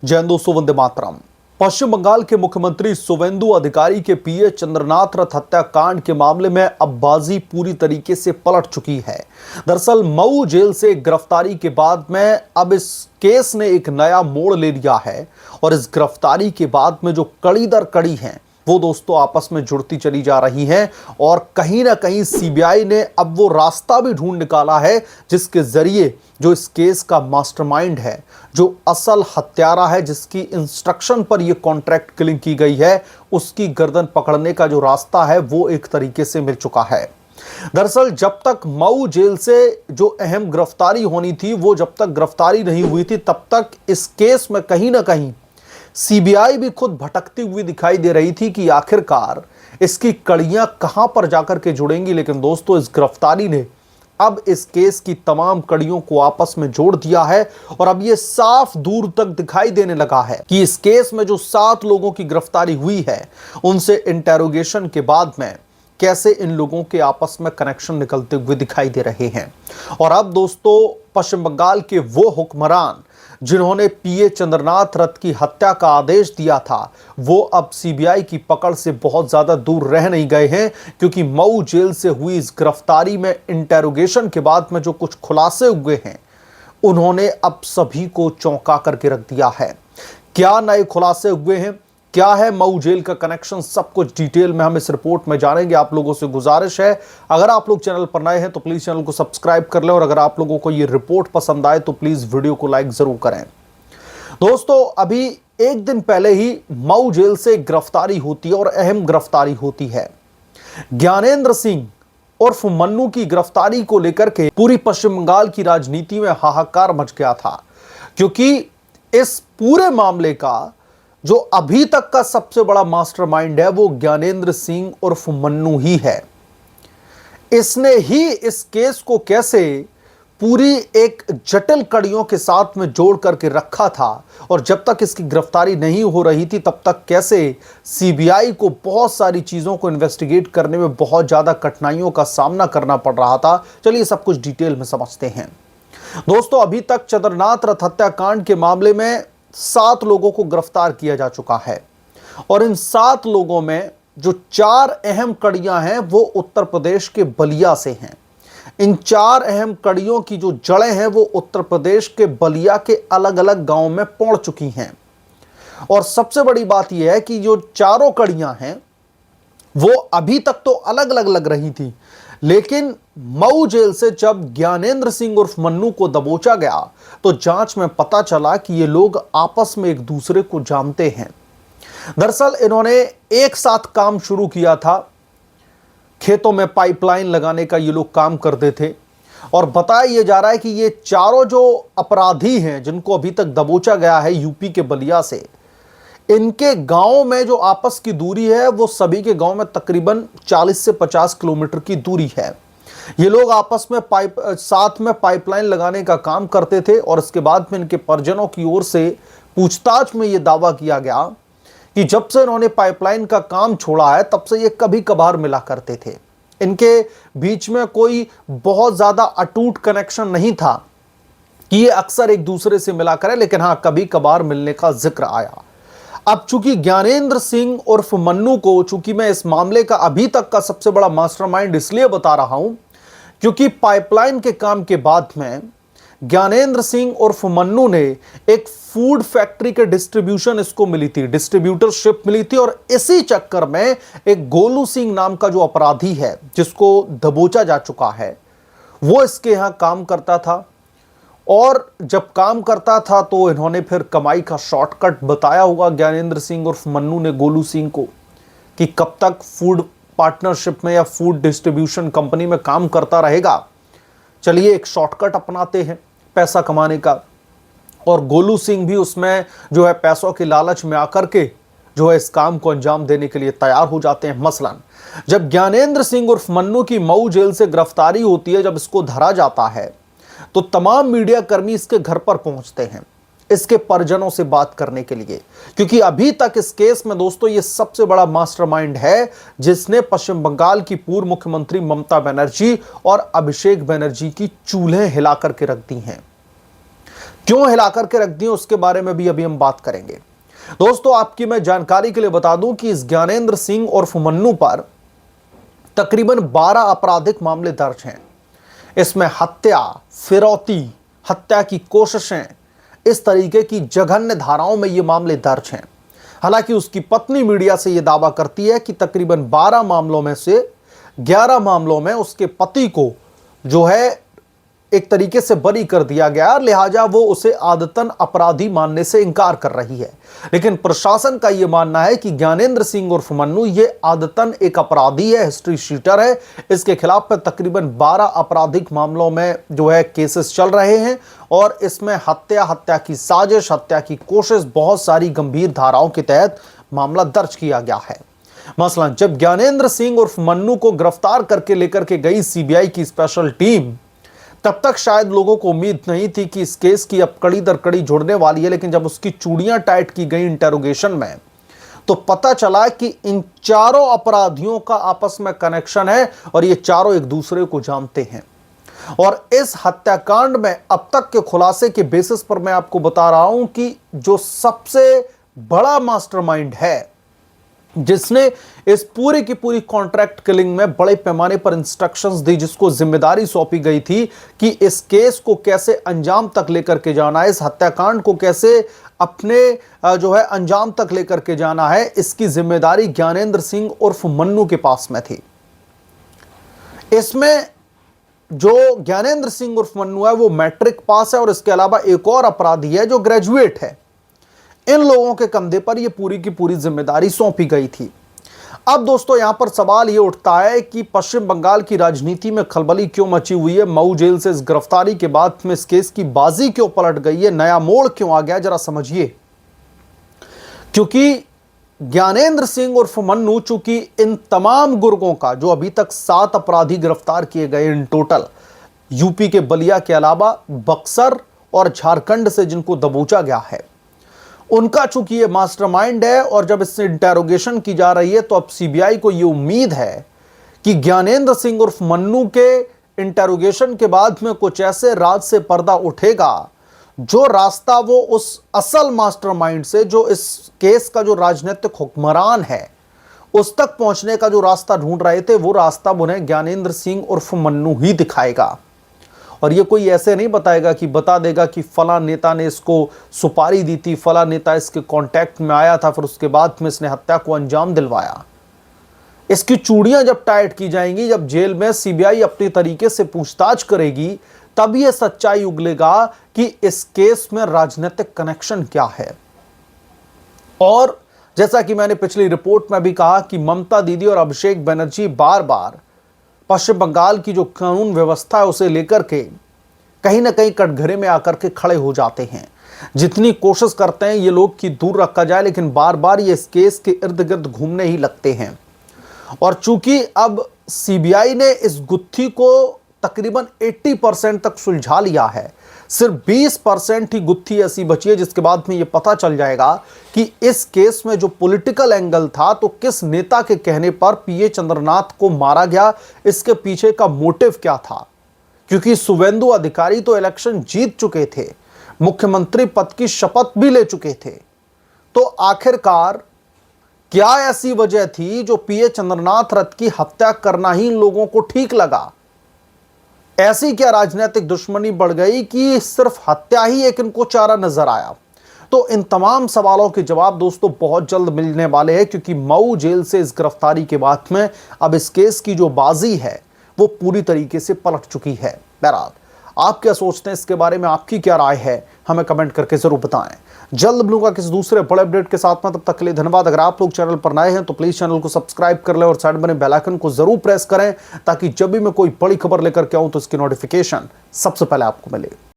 जय हिंद दोस्तों, वंदे मातरम। पश्चिम बंगाल के मुख्यमंत्री शुवेंदु अधिकारी के पीए चंद्रनाथ रथ हत्याकांड के मामले में अब बाजी पूरी तरीके से पलट चुकी है। दरअसल मऊ जेल से गिरफ्तारी के बाद में अब इस केस ने एक नया मोड़ ले लिया है और इस गिरफ्तारी के बाद में जो कड़ी दर कड़ी हैं वो दोस्तों आपस में जुड़ती चली जा रही हैं और कहीं ना कहीं सीबीआई ने अब वो रास्ता भी ढूंढ निकाला है जिसके जरिए जो इस केस का मास्टरमाइंड है, जो असल हत्यारा है, जिसकी इंस्ट्रक्शन पर यह कॉन्ट्रैक्ट किलिंग की गई है, उसकी गर्दन पकड़ने का जो रास्ता है वो एक तरीके से मिल चुका है। दरअसल जब तक मऊ जेल से जो अहम गिरफ्तारी होनी थी वो जब तक गिरफ्तारी नहीं हुई थी तब तक इस केस में कहीं ना कहीं सीबीआई भी खुद भटकती हुई दिखाई दे रही थी कि आखिरकार इसकी कड़ियां कहां पर जाकर के जुड़ेंगी। लेकिन दोस्तों इस गिरफ्तारी ने अब इस केस की तमाम कड़ियों को आपस में जोड़ दिया है और अब यह साफ दूर तक दिखाई देने लगा है कि इस केस में जो 7 लोगों की गिरफ्तारी हुई है उनसे इंटेरोगेशन के बाद में कैसे इन लोगों के आपस में कनेक्शन निकलते हुए दिखाई दे रहे हैं। और अब दोस्तों पश्चिम बंगाल के वो हुक्मरान जिन्होंने पीए चंद्रनाथ रथ की हत्या का आदेश दिया था वो अब सीबीआई की पकड़ से बहुत ज्यादा दूर रह नहीं गए हैं, क्योंकि मऊ जेल से हुई इस गिरफ्तारी में इंटेरोगेशन के बाद में जो कुछ खुलासे हुए हैं उन्होंने अब सभी को चौंका करके रख दिया है। क्या नए खुलासे हुए हैं, क्या है मऊ जेल का कनेक्शन, सब कुछ डिटेल में हम इस रिपोर्ट में जानेंगे। आप लोगों से गुजारिश है अगर आप लोग चैनल पर नए हैं तो प्लीज चैनल को सब्सक्राइब कर लें और अगर आप लोगों को ये रिपोर्ट पसंद आए तो प्लीज वीडियो को लाइक जरूर करें। दोस्तों अभी एक दिन पहले ही मऊ जेल से गिरफ्तारी होती है और अहम गिरफ्तारी होती है। ज्ञानेंद्र सिंह उर्फ मन्नू की गिरफ्तारी को लेकर के पूरी पश्चिम बंगाल की राजनीति में हाहाकार मच गया था, क्योंकि इस पूरे मामले का जो अभी तक का सबसे बड़ा मास्टरमाइंड है वो ज्ञानेंद्र सिंह उर्फ मन्नू ही है। इसने ही इस केस को कैसे पूरी एक जटिल कड़ियों के साथ में जोड़ करके रखा था और जब तक इसकी गिरफ्तारी नहीं हो रही थी तब तक कैसे सीबीआई को बहुत सारी चीजों को इन्वेस्टिगेट करने में बहुत ज्यादा कठिनाइयों का सामना करना पड़ रहा था। चलिए सब कुछ डिटेल में समझते हैं। दोस्तों अभी तक चंद्रनाथ रथ हत्याकांड के मामले में 7 लोगों को गिरफ्तार किया जा चुका है और इन 7 लोगों में जो 4 अहम कड़ियां हैं वो उत्तर प्रदेश के बलिया से हैं। इन 4 अहम कड़ियों की जो जड़ें हैं वो उत्तर प्रदेश के बलिया के अलग अलग गांवों में पहुंच चुकी हैं। और सबसे बड़ी बात यह है कि जो चारों कड़ियां हैं वो अभी तक तो अलग अलग लग रही थी, लेकिन मऊ जेल से जब ज्ञानेंद्र सिंह उर्फ मन्नू को दबोचा गया तो जांच में पता चला कि ये लोग आपस में एक दूसरे को जानते हैं। दरअसल इन्होंने एक साथ काम शुरू किया था, खेतों में पाइपलाइन लगाने का ये लोग काम करते थे और बताया यह जा रहा है कि ये चारों जो अपराधी हैं जिनको अभी तक दबोचा गया है यूपी के बलिया से, इनके गांव में जो आपस की दूरी है वो सभी के गांव में तकरीबन 40 से 50 किलोमीटर की दूरी है। ये लोग आपस में साथ में पाइपलाइन लगाने का काम करते थे और इसके बाद में इनके परिजनों की ओर से पूछताछ में यह दावा किया गया कि जब से इन्होंने पाइपलाइन का काम छोड़ा है तब से ये कभी कभार मिला करते थे। इनके बीच में कोई बहुत ज्यादा अटूट कनेक्शन नहीं था कि ये अक्सर एक दूसरे से मिला करें, लेकिन हाँ कभी कभार मिलने का जिक्र आया। अब चूंकि ज्ञानेंद्र सिंह उर्फ मन्नू को, चूंकि मैं इस मामले का अभी तक का सबसे बड़ा मास्टरमाइंड इसलिए बता रहा हूं क्योंकि पाइपलाइन के काम के बाद में ज्ञानेंद्र सिंह उर्फ मन्नू ने एक फूड फैक्ट्री के डिस्ट्रीब्यूशन इसको मिली थी, डिस्ट्रीब्यूटरशिप मिली थी और इसी चक्कर में एक गोलू सिंह नाम का जो अपराधी है जिसको दबोचा जा चुका है वो इसके यहां काम करता था। और जब काम करता था तो इन्होंने फिर कमाई का शॉर्टकट बताया होगा ज्ञानेंद्र सिंह उर्फ मन्नू ने गोलू सिंह को कि कब तक फूड पार्टनरशिप में या फूड डिस्ट्रीब्यूशन कंपनी में काम करता रहेगा, चलिए एक शॉर्टकट अपनाते हैं पैसा कमाने का। और गोलू सिंह भी उसमें जो है पैसों के लालच में आकर के जो है इस काम को अंजाम देने के लिए तैयार हो जाते हैं। मसलन जब ज्ञानेंद्र सिंह उर्फ मन्नू की मऊ जेल से गिरफ्तारी होती है, जब इसको धरा जाता है तो तमाम मीडिया कर्मी इसके घर पर पहुंचते हैं इसके परिजनों से बात करने के लिए, क्योंकि अभी तक इस केस में दोस्तों ये सबसे बड़ा मास्टरमाइंड है जिसने पश्चिम बंगाल की पूर्व मुख्यमंत्री ममता बनर्जी और अभिषेक बनर्जी की चूल्हे हिला करके रख दी हैं। क्यों हिला करके रख दिए, उसके बारे में भी अभी हम बात करेंगे। दोस्तों, आपकी मैं जानकारी के लिए बता दूं कि इस ज्ञानेंद्र सिंह उर्फ मन्नू पर तकरीबन 12 आपराधिक मामले दर्ज हैं। इसमें हत्या, फिरौती, हत्या की कोशिशें, इस तरीके की जघन्य धाराओं में ये मामले दर्ज हैं। हालांकि उसकी पत्नी मीडिया से यह दावा करती है कि तकरीबन 12 मामलों में से 11 मामलों में उसके पति को जो है एक तरीके से बरी कर दिया गया, लिहाजा वो उसे आदतन अपराधी मानने से इनकार कर रही है। लेकिन प्रशासन का यह मानना है कि ज्ञानेंद्र सिंह उर्फ मन्नू ये आदतन एक अपराधी है, हिस्ट्री शीटर है। इसके खिलाफ में तकरीबन 12 आपराधिक मामलों में जो है केसेस चल रहे हैं और इसमें हत्या, हत्या की साजिश, हत्या की कोशिश, बहुत सारी गंभीर धाराओं के तहत मामला दर्ज किया गया है। मसलन जब ज्ञानेंद्र सिंह उर्फ मन्नू को गिरफ्तार करके लेकर के गई सीबीआई की स्पेशल टीम, तब तक शायद लोगों को उम्मीद नहीं थी कि इस केस की अब कड़ी दर कड़ी जुड़ने वाली है। लेकिन जब उसकी चूड़ियां टाइट की गई इंटेरोगेशन में, तो पता चला कि इन चारों अपराधियों का आपस में कनेक्शन है और ये चारों एक दूसरे को जानते हैं। और इस हत्याकांड में अब तक के खुलासे के बेसिस पर मैं आपको बता रहा हूं कि जो सबसे बड़ा मास्टरमाइंड है, जिसने इस पूरी की पूरी कॉन्ट्रैक्ट किलिंग में बड़े पैमाने पर इंस्ट्रक्शंस दी, जिसको जिम्मेदारी सौंपी गई थी कि इस केस को कैसे अंजाम तक लेकर के जाना है, इस हत्याकांड को कैसे अपने जो है अंजाम तक लेकर के जाना है, इसकी जिम्मेदारी ज्ञानेंद्र सिंह उर्फ मन्नू के पास में थी। इसमें जो ज्ञानेंद्र सिंह उर्फ मन्नू है वो मैट्रिक पास है और इसके अलावा एक और अपराधी है जो ग्रेजुएट है। इन लोगों के कंधे पर यह पूरी की पूरी जिम्मेदारी सौंपी गई थी। अब दोस्तों, यहां पर सवाल यह उठता है कि पश्चिम बंगाल की राजनीति में खलबली क्यों मची हुई है? मऊ जेल से इस गिरफ्तारी के बाद में इस केस की बाजी क्यों पलट गई है? नया मोड़ क्यों आ गया, जरा समझिए। क्योंकि ज्ञानेंद्र सिंह उर्फ मन्नू, चूंकि इन तमाम गुर्गों का जो अभी तक 7 अपराधी गिरफ्तार किए गए इन टोटल, यूपी के बलिया के अलावा बक्सर और झारखंड से जिनको दबोचा गया है, उनका चूंकि ये मास्टरमाइंड है। और जब इससे इंटेरोगेशन की जा रही है तो अब सीबीआई को ये उम्मीद है कि ज्ञानेंद्र सिंह उर्फ मन्नू के इंटेरोगेशन के बाद में कुछ ऐसे राज से पर्दा उठेगा जो रास्ता वो उस असल मास्टरमाइंड से, जो इस केस का जो राजनीतिक हुक्मरान है, उस तक पहुंचने का जो रास्ता ढूंढ रहे थे, वो रास्ता उन्हें ज्ञानेंद्र सिंह उर्फ मन्नू ही दिखाएगा। और ये कोई ऐसे नहीं बताएगा कि बता देगा कि फला नेता ने इसको सुपारी दी थी, फला नेता इसके कांटेक्ट में आया था, फिर उसके बाद में इसने हत्या को अंजाम दिलवाया। इसकी चूड़ियां जब टाइट की जाएंगी, जब जेल में सीबीआई अपने तरीके से पूछताछ करेगी, तब यह सच्चाई उगलेगा कि इस केस में राजनीतिक कनेक्शन क्या है। और जैसा कि मैंने पिछली रिपोर्ट में भी कहा कि ममता दीदी और अभिषेक बनर्जी बार बार पश्चिम बंगाल की जो कानून व्यवस्था है उसे लेकर के कहीं ना कहीं कटघरे में आकर के खड़े हो जाते हैं। जितनी कोशिश करते हैं ये लोग कि दूर रखा जाए, लेकिन बार बार ये इस केस के इर्द गिर्द घूमने ही लगते हैं। और चूंकि अब सीबीआई ने इस गुत्थी को तकरीबन 80% तक सुलझा लिया है, सिर्फ 20% ही गुत्थी ऐसी बची है जिसके बाद में ये पता चल जाएगा कि इस केस में जो पॉलिटिकल एंगल था, तो किस नेता के कहने पर पीए चंद्रनाथ को मारा गया, इसके पीछे का मोटिव क्या था। क्योंकि शुवेंदु अधिकारी तो इलेक्शन जीत चुके थे, मुख्यमंत्री पद की शपथ भी ले चुके थे, तो आखिरकार क्या ऐसी वजह थी जो पीए चंद्रनाथ रथ की हत्या करना ही इन लोगों को ठीक लगा? ऐसी क्या राजनीतिक दुश्मनी बढ़ गई कि सिर्फ हत्या ही एक इनको चारा नजर आया? तो इन तमाम सवालों के जवाब दोस्तों बहुत जल्द मिलने वाले हैं, क्योंकि मऊ जेल से इस गिरफ्तारी के बाद में अब इस केस की जो बाजी है वो पूरी तरीके से पलट चुकी है। बहरहाल, आप क्या सोचते हैं इसके बारे में, आपकी क्या राय है, हमें कमेंट करके जरूर बताएं। जल्द मिलूंगा किसी दूसरे बड़े अपडेट के साथ में, तब तक के लिए धन्यवाद। अगर आप लोग चैनल पर नए हैं तो प्लीज चैनल को सब्सक्राइब कर लें और साइड बने बेल आइकन को जरूर प्रेस करें, ताकि जब भी मैं कोई बड़ी खबर लेकर के आऊं तो इसकी नोटिफिकेशन सबसे पहले आपको मिले।